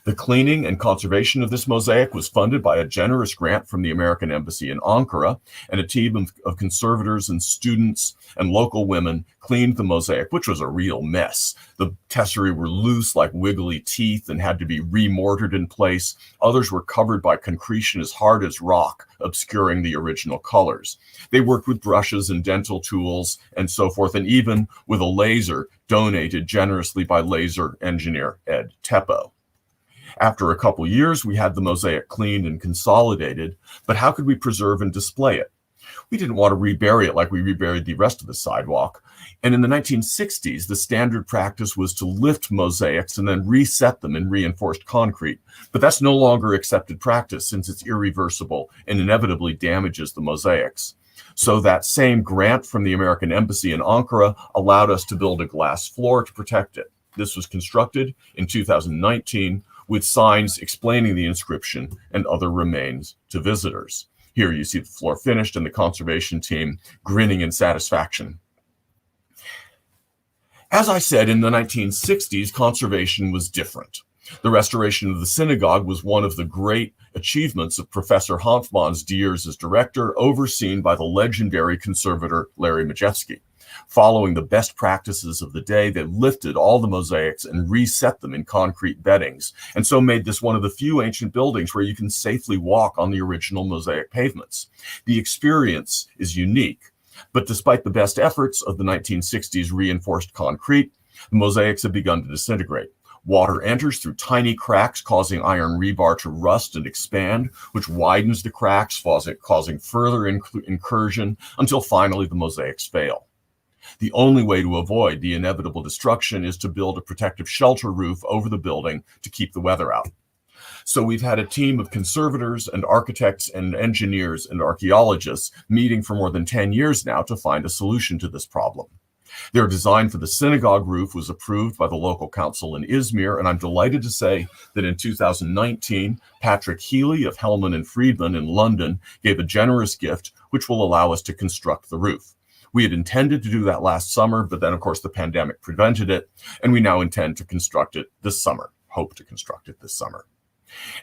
The cleaning and conservation of this mosaic was funded by a generous grant from the American Embassy in Ankara, and a team of conservators and students and local women cleaned the mosaic, which was a real mess. The tesserae were loose like wiggly teeth and had to be remortared in place. Others were covered by concretion as hard as rock, obscuring the original colors. They worked with brushes and dental tools and so forth, and even with a laser donated generously by laser engineer Ed Teppo. After a couple years, we had the mosaic cleaned and consolidated, but how could we preserve and display it? We didn't want to rebury it like we reburied the rest of the sidewalk. And in the 1960s, the standard practice was to lift mosaics and then reset them in reinforced concrete. But that's no longer accepted practice since it's irreversible and inevitably damages the mosaics. So that same grant from the American Embassy in Ankara allowed us to build a glass floor to protect it. This was constructed in 2019 with signs explaining the inscription and other remains to visitors. Here you see the floor finished and the conservation team grinning in satisfaction. As I said, in the 1960s, conservation was different. The restoration of the synagogue was one of the great achievements of Professor Hanfmann's years as director, overseen by the legendary conservator Larry Majewski. Following the best practices of the day, they lifted all the mosaics and reset them in concrete beddings, and so made this one of the few ancient buildings where you can safely walk on the original mosaic pavements. The experience is unique, but despite the best efforts of the 1960s reinforced concrete, the mosaics have begun to disintegrate. Water enters through tiny cracks, causing iron rebar to rust and expand, which widens the cracks, causing further incursion until finally the mosaics fail. The only way to avoid the inevitable destruction is to build a protective shelter roof over the building to keep the weather out. So we've had a team of conservators and architects and engineers and archaeologists meeting for more than 10 years now to find a solution to this problem. Their design for the synagogue roof was approved by the local council in Izmir, and I'm delighted to say that in 2019, Patrick Healy of Hellman and Friedman in London gave a generous gift which will allow us to construct the roof. We had intended to do that last summer, but then, of course, the pandemic prevented it, and we now intend to construct it this summer, hope to construct it this summer.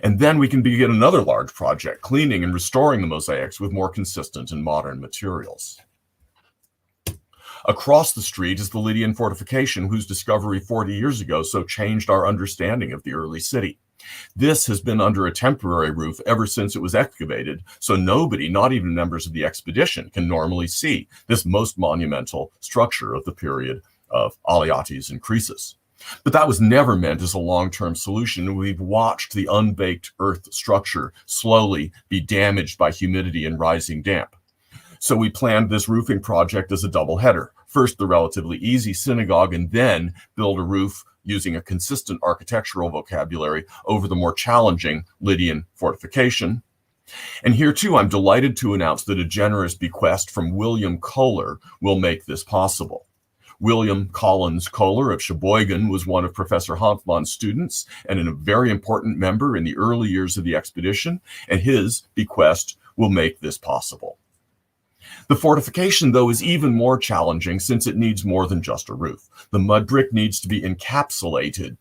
And then we can begin another large project, cleaning and restoring the mosaics with more consistent and modern materials. Across the street is the Lydian Fortification, whose discovery 40 years ago so changed our understanding of the early city. This has been under a temporary roof ever since it was excavated, so nobody, not even members of the expedition, can normally see this most monumental structure of the period of Alyattes and Croesus. But that was never meant as a long-term solution. We've watched the unbaked earth structure slowly be damaged by humidity and rising damp. So we planned this roofing project as a double header. First, the relatively easy synagogue, and then build a roof using a consistent architectural vocabulary over the more challenging Lydian fortification. And here too, I'm delighted to announce that a generous bequest from William Kohler will make this possible. William Collins Kohler of Sheboygan was one of Professor Hanfmann's students and a very important member in the early years of the expedition, and his bequest will make this possible. The fortification, though, is even more challenging since it needs more than just a roof. The mud brick needs to be encapsulated,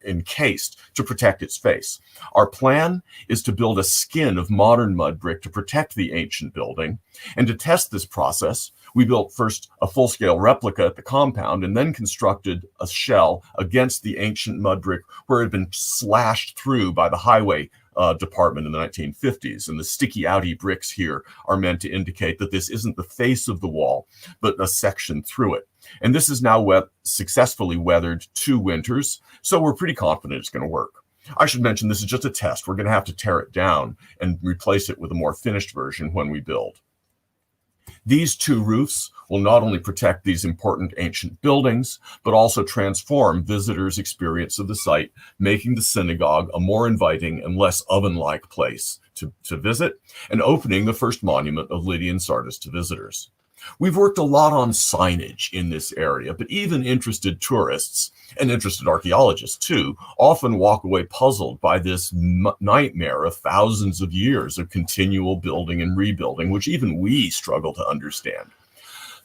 encased to protect its face. Our plan is to build a skin of modern mud brick to protect the ancient building. And to test this process, we built first a full-scale replica at the compound and then constructed a shell against the ancient mud brick where it had been slashed through by the highway department in the 1950s. And the sticky outy bricks here are meant to indicate that this isn't the face of the wall, but a section through it. And this is now successfully weathered 2 winters, so we're pretty confident it's going to work. I should mention this is just a test. We're going to have to tear it down and replace it with a more finished version when we build. These two roofs will not only protect these important ancient buildings, but also transform visitors' experience of the site, making the synagogue a more inviting and less oven-like place to visit, and opening the first monument of Lydian Sardis to visitors. We've worked a lot on signage in this area, but even interested tourists and interested archaeologists too often walk away puzzled by this nightmare of thousands of years of continual building and rebuilding, which even we struggle to understand.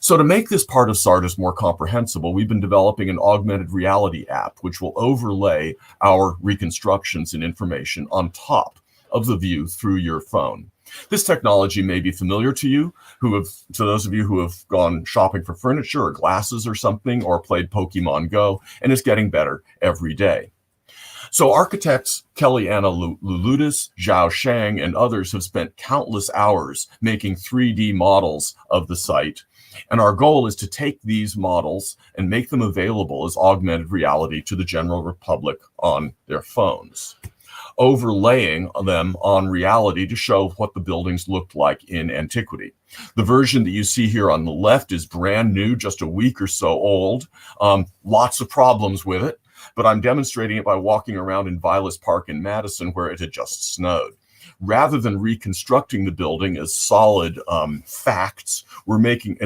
So to make this part of Sardis more comprehensible, we've been developing an augmented reality app, which will overlay our reconstructions and information on top of the view through your phone. This technology may be familiar to you, to those of you who have gone shopping for furniture or glasses or something, or played Pokemon Go, and it's getting better every day. So architects Kellyanna Luludis, Zhao Shang, and others have spent countless hours making 3D models of the site. And our goal is to take these models and make them available as augmented reality to the general public on their phones, overlaying them on reality to show what the buildings looked like in antiquity. The version that you see here on the left is brand new, just a week or so old. Lots of problems with it, but I'm demonstrating it by walking around in Vilas Park in Madison, where it had just snowed. Rather than reconstructing the building as solid facts, we're making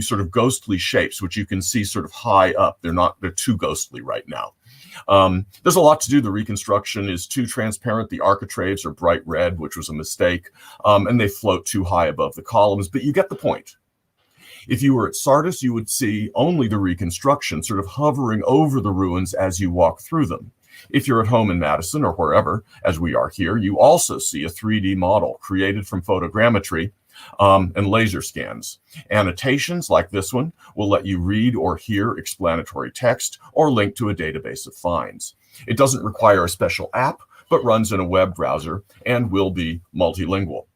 sort of ghostly shapes, which you can see sort of high up. They're too ghostly right now. There's a lot to do. The reconstruction is too transparent. The architraves are bright red, which was a mistake, and they float too high above the columns, but you get the point. If you were at Sardis, you would see only the reconstruction sort of hovering over the ruins as you walk through them. If you're at home in Madison or wherever, as we are here, you also see a 3D model created from photogrammetry and laser scans. Annotations like this one will let you read or hear explanatory text or link to a database of finds. It doesn't require a special app, but runs in a web browser and will be multilingual.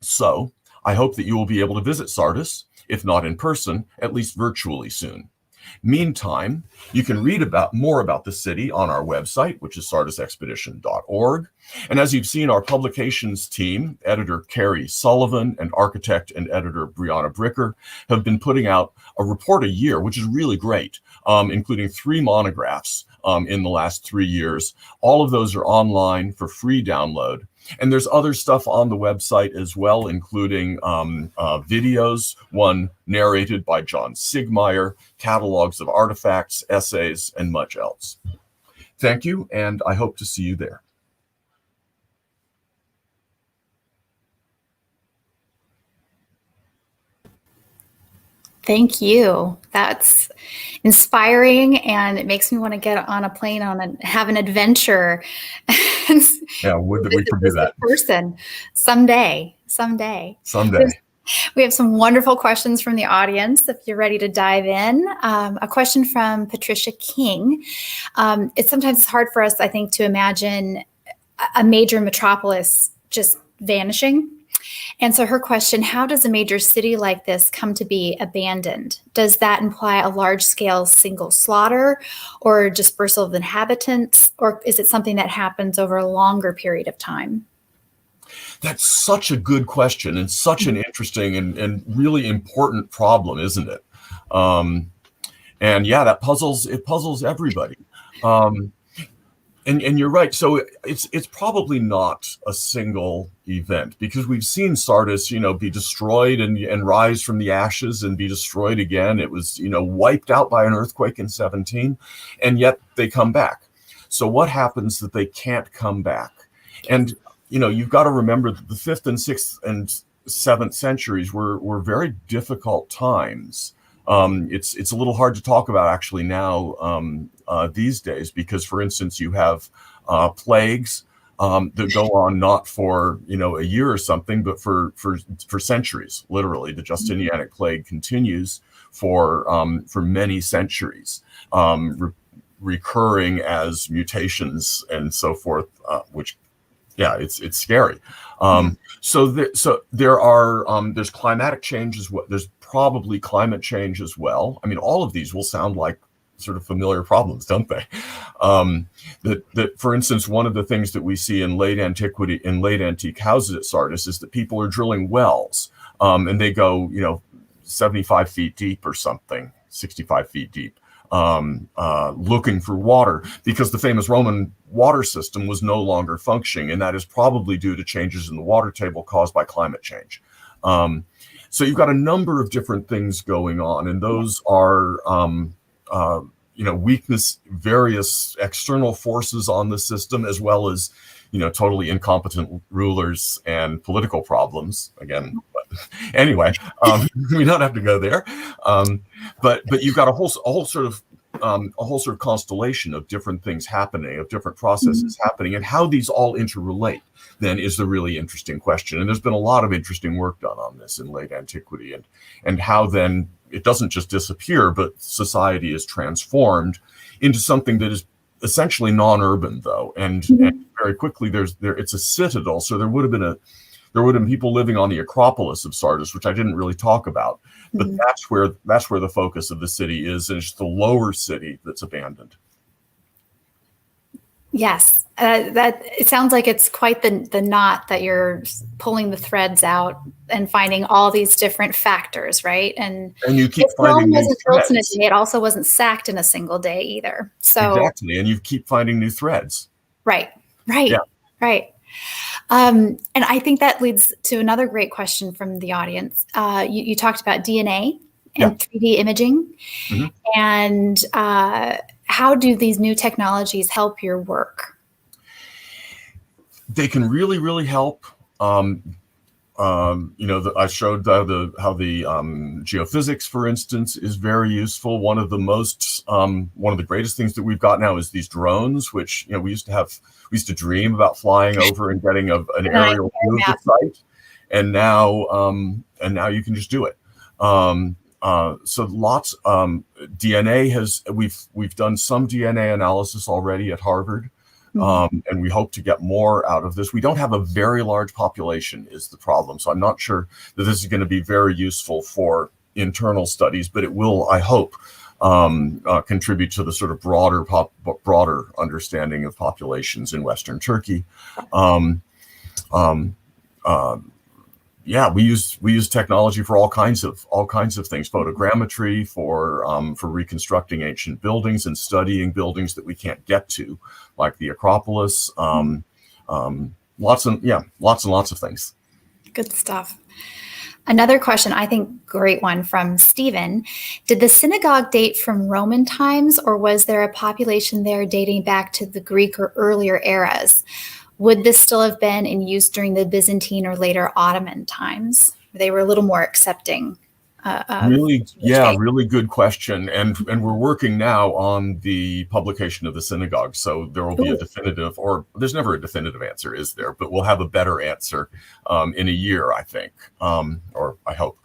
So I hope that you will be able to visit Sardis, if not in person, at least virtually soon. Meantime, you can read more about the city on our website, which is sardisexpedition.org. And as you've seen, our publications team, editor Carrie Sullivan and architect and editor Brianna Bricker, have been putting out a report a year, which is really great, including 3 monographs in the last 3 years. All of those are online for free download. And there's other stuff on the website as well, including videos, one narrated by John Sigmeyer, catalogs of artifacts, essays, and much else. Thank you, and I hope to see you there. Thank you. That's inspiring, and it makes me want to get on a plane and have an adventure. Yeah, would that we could do that. Person someday. We have some wonderful questions from the audience if you're ready to dive in. A question from Patricia King. It's sometimes hard for us, I think, to imagine a major metropolis just vanishing. And so her question, how does a major city like this come to be abandoned? Does that imply a large-scale single slaughter or dispersal of inhabitants, or is it something that happens over a longer period of time? That's such a good question and such an interesting and really important problem, isn't it? And yeah, it puzzles everybody. And you're right. So it's probably not a single event, because we've seen Sardis, be destroyed and rise from the ashes and be destroyed again. It was, wiped out by an earthquake in 17, and yet they come back. So what happens that they can't come back? And, you've got to remember that the 5th and 6th and 7th centuries were very difficult times. It's a little hard to talk about actually now these days, because, for instance, you have plagues that go on not for a year or something, but for centuries. Literally, the Justinianic plague continues for many centuries, recurring as mutations and so forth, which. Yeah, it's scary. So there are there's climatic change as well. There's probably climate change as well. I mean, all of these will sound like sort of familiar problems, don't they? That, for instance, one of the things that we see in late antiquity, in late antique houses at Sardis, is that people are drilling wells, and they go, 75 feet deep or something, 65 feet deep, looking for water, because the famous Roman water system was no longer functioning, and that is probably due to changes in the water table caused by climate change. So you've got a number of different things going on, and those are, weakness, various external forces on the system, as well as, totally incompetent rulers and political problems. Again, but anyway, we don't have to go there. But you've got a whole sort of constellation of different things happening, of different processes happening, and how these all interrelate then is the really interesting question. And there's been a lot of interesting work done on this in late antiquity, and how then it doesn't just disappear, but society is transformed into something that is essentially non-urban, though, and very quickly it's a citadel. So there would have been people living on the Acropolis of Sardis, which I didn't really talk about, but that's where the focus of the city is, and it's the lower city that's abandoned. Yes, that it sounds like it's quite the knot that you're pulling the threads out and finding all these different factors, right? And you keep finding new wasn't built in a threads. day, it also wasn't sacked in a single day either. So exactly, and you keep finding new threads. Right. Yeah. Right. And I think that leads to another great question from the audience. You talked about DNA and 3D imaging, and how do these new technologies help your work? They can really, really help. I showed how the geophysics, for instance, is very useful. One of the greatest things that we've got now is these drones, which we used to dream about flying over and getting an aerial view of the site, and now you can just do it. So lots. DNA we've done some DNA analysis already at Harvard. And we hope to get more out of this. We don't have a very large population is the problem. So I'm not sure that this is going to be very useful for internal studies, but it will, I hope, contribute to the sort of broader understanding of populations in Western Turkey. We use technology for all kinds of things, photogrammetry for reconstructing ancient buildings and studying buildings that we can't get to, like the Acropolis. Lots and lots of things. Good stuff. Another question, I think great one from Stephen. Did the synagogue date from Roman times, or was there a population there dating back to the Greek or earlier eras? Would this still have been in use during the Byzantine or later Ottoman times? They were a little more accepting. Really good question. And we're working now on the publication of the Synagogue. So there will be a definitive, or there's never a definitive answer, is there? But we'll have a better answer in a year, I think, or I hope.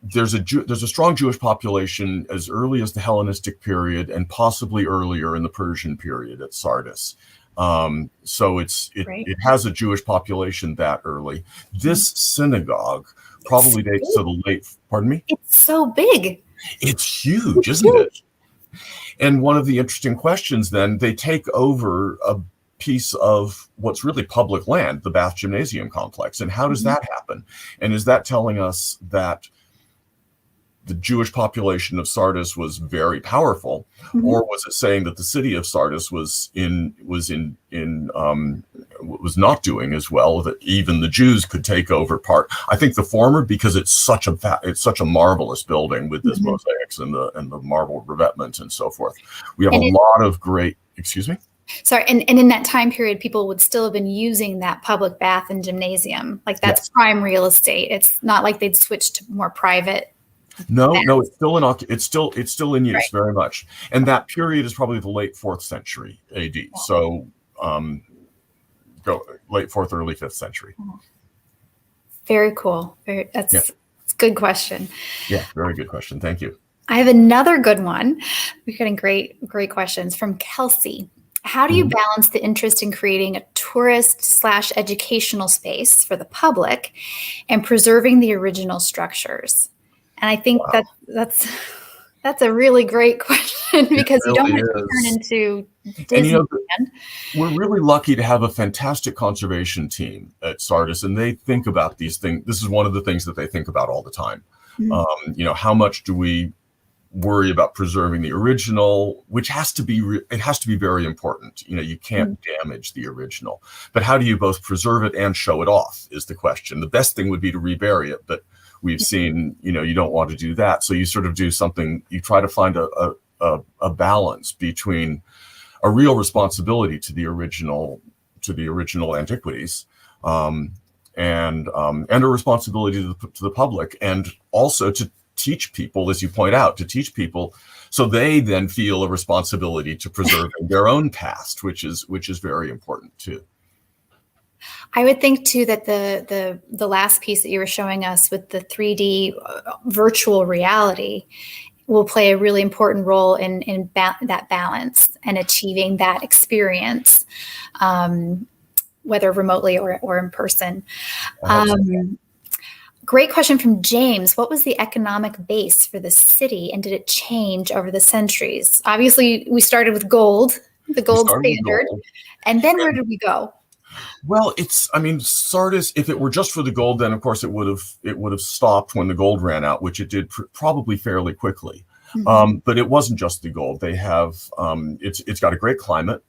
There's a strong Jewish population as early as the Hellenistic period, and possibly earlier in the Persian period at Sardis. So it has a Jewish population that early. This synagogue probably dates to the late, pardon me? It's so big. It's huge, isn't it? And one of the interesting questions then, they take over a piece of what's really public land, the Bath Gymnasium complex. And how does that happen? And is that telling us that the Jewish population of Sardis was very powerful, or was it saying that the city of Sardis was not doing as well, that even the Jews could take over part? I think the former, because it's such a marvelous building with this mosaics and the marble revetment and so forth. We have a lot of great. Excuse me. Sorry, and in that time period, people would still have been using that public bath and gymnasium. Like that's prime real estate. It's not like they'd switched to more private. No, it's still in use very much. And that period is probably the late 4th century AD. So late 4th, early 5th century. Very cool. That's a good question. Yeah, very good question. Thank you. I have another good one. We're getting great questions from Kelsey. How do you balance the interest in creating a tourist/educational space for the public and preserving the original structures? And I think that's That's a really great question because you don't really want it to turn is. into And Disneyland. we're really lucky to have a fantastic conservation team at Sardis, and they think about these things. This is one of the things that they think about all the time. Mhm. How much do we worry about preserving the original, which has to be it has to be very important. You can't damage the original, but how do you both preserve it and show it off is the question. The best thing would be to rebury it, but we've seen you don't want to do that, so you sort of do something. You try to find a balance between a real responsibility to the original antiquities, and a responsibility to the public, and also to teach people, as you point out, so they then feel a responsibility to preserving their own past, which is very important too. I would think too that the last piece that you were showing us with the 3D virtual reality will play a really important role in that balance and achieving that experience, whether remotely or in person. Great question from James. What was the economic base for the city, and did it change over the centuries? Obviously, we started with gold, the gold standard, and then where did we go? Well, Sardis, if it were just for the gold, then of course it would have stopped when the gold ran out, which it did probably fairly quickly. But it wasn't just the gold. They have it's got a great climate.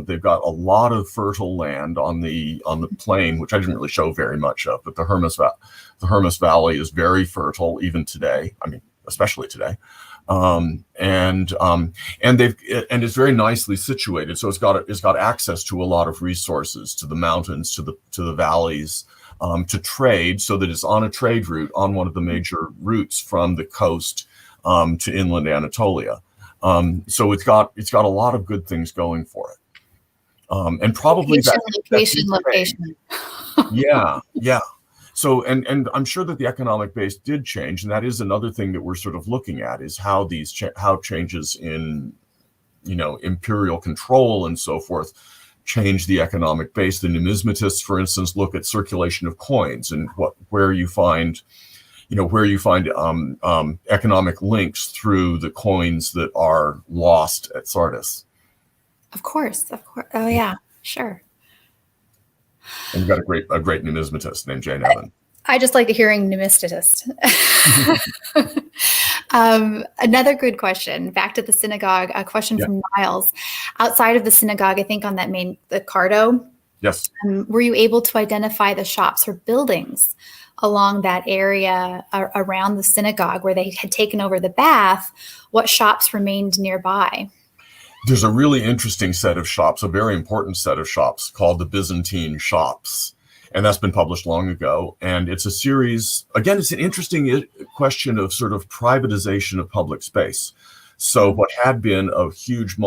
They've got a lot of fertile land on the plain, which I didn't really show very much of. But the Hermus Valley is very fertile even today. Especially today. And it's very nicely situated. So it's got access to a lot of resources, to the mountains, to the valleys, to trade, so that it's on a trade route, on one of the major routes from the coast to inland Anatolia. So it's got a lot of good things going for it. And probably location. Yeah. So, and I'm sure that the economic base did change, and that is another thing that we're sort of looking at, is how how changes in, imperial control and so forth change the economic base. The numismatists, for instance, look at circulation of coins and where you find economic links through the coins that are lost at Sardis. Of course. Oh yeah, sure. And we've got a great numismatist named Jane Evan. I just like hearing numismatist. Another good question. Back to the synagogue. A question from Niles. Outside of the synagogue, I think on the Cardo. Yes. Were you able to identify the shops or buildings along that area around the synagogue where they had taken over the bath? What shops remained nearby? There's a really interesting set of shops, a very important set of shops called the Byzantine shops. And that's been published long ago. And it's a series, again, it's an interesting question of sort of privatization of public space. So what had been a huge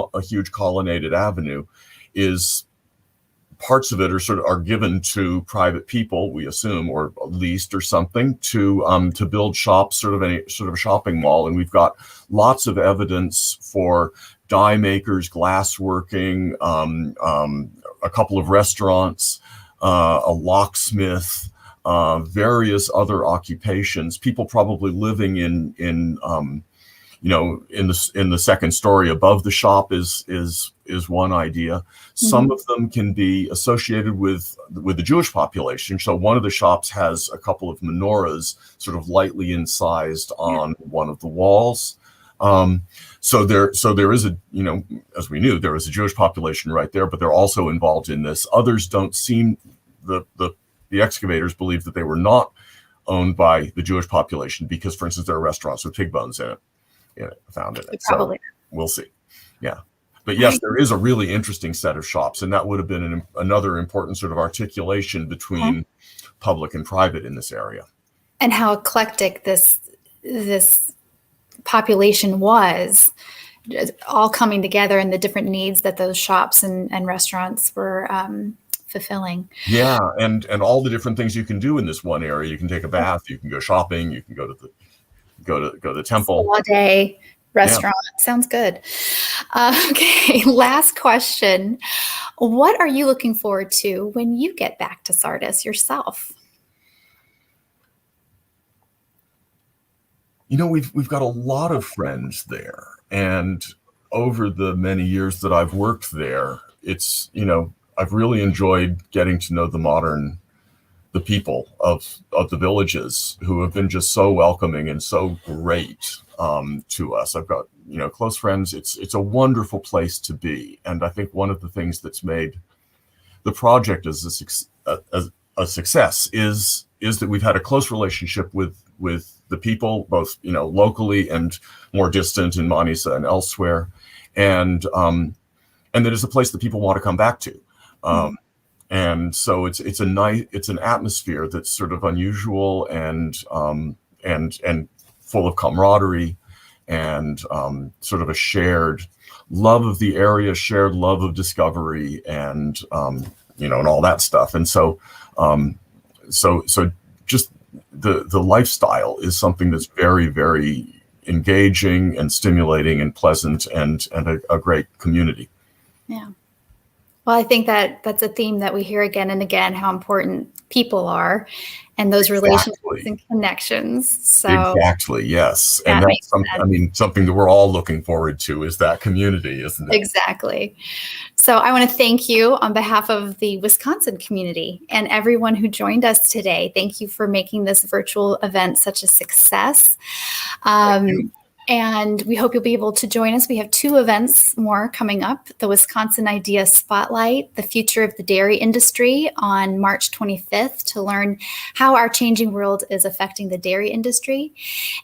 colonnaded avenue is parts of it are given to private people, we assume, or leased or something, to build shops, sort of a shopping mall. And we've got lots of evidence for dye makers, glassworking, a couple of restaurants, a locksmith, various other occupations. People probably living in the second story above the shop is one idea. Some of them can be associated with the Jewish population. So one of the shops has a couple of menorahs sort of lightly incised on one of the walls. So there is as we knew, there was a Jewish population right there, but they're also involved in this. Others don't seem, the excavators believe that they were not owned by the Jewish population because, for instance, there are restaurants with pig bones in it, found in it. Probably. So we'll see. Yeah. But yes, there is a really interesting set of shops, and that would have been another important sort of articulation between public and private in this area. And how eclectic this population was, all coming together, and the different needs that those shops and restaurants were fulfilling. Yeah, and all the different things you can do in this one area. You can take a bath, you can go shopping, you can go to the temple. All day restaurant. Yeah. Sounds good. Okay, last question. What are you looking forward to when you get back to Sardis yourself? We've got a lot of friends there, and over the many years that I've worked there, I've really enjoyed getting to know the people of the villages, who have been just so welcoming and so great to us. I've got close friends. It's a wonderful place to be, and I think one of the things that's made the project as a success is that we've had a close relationship with the people, both locally and more distant in Manisa and elsewhere, and that it's a place that people want to come back to. And so it's an atmosphere that's sort of unusual and full of camaraderie, and sort of a shared love of the area, shared love of discovery, and and all that stuff. And so just the lifestyle is something that's very, very engaging and stimulating and pleasant, and a great community. Yeah. Well, I think that's a theme that we hear again and again, how important people are and those relationships and connections. So exactly, yes. And that's something that we're all looking forward to, is that community, isn't it? Exactly. So I want to thank you on behalf of the Wisconsin community and everyone who joined us today. Thank you for making this virtual event such a success. And we hope you'll be able to join us. We have 2 events more coming up: the Wisconsin Idea Spotlight, the Future of the Dairy Industry, on March 25th, to learn how our changing world is affecting the dairy industry,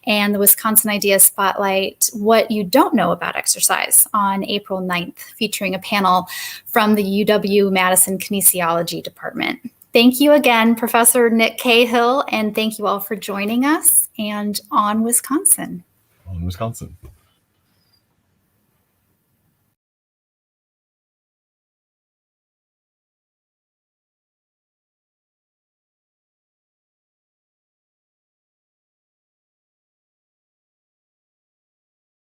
and the Wisconsin Idea Spotlight, What You Don't Know About Exercise, on April 9th, featuring a panel from the UW-Madison Kinesiology Department. Thank you again, Professor Nick Cahill, and thank you all for joining us, and on Wisconsin. On Wisconsin.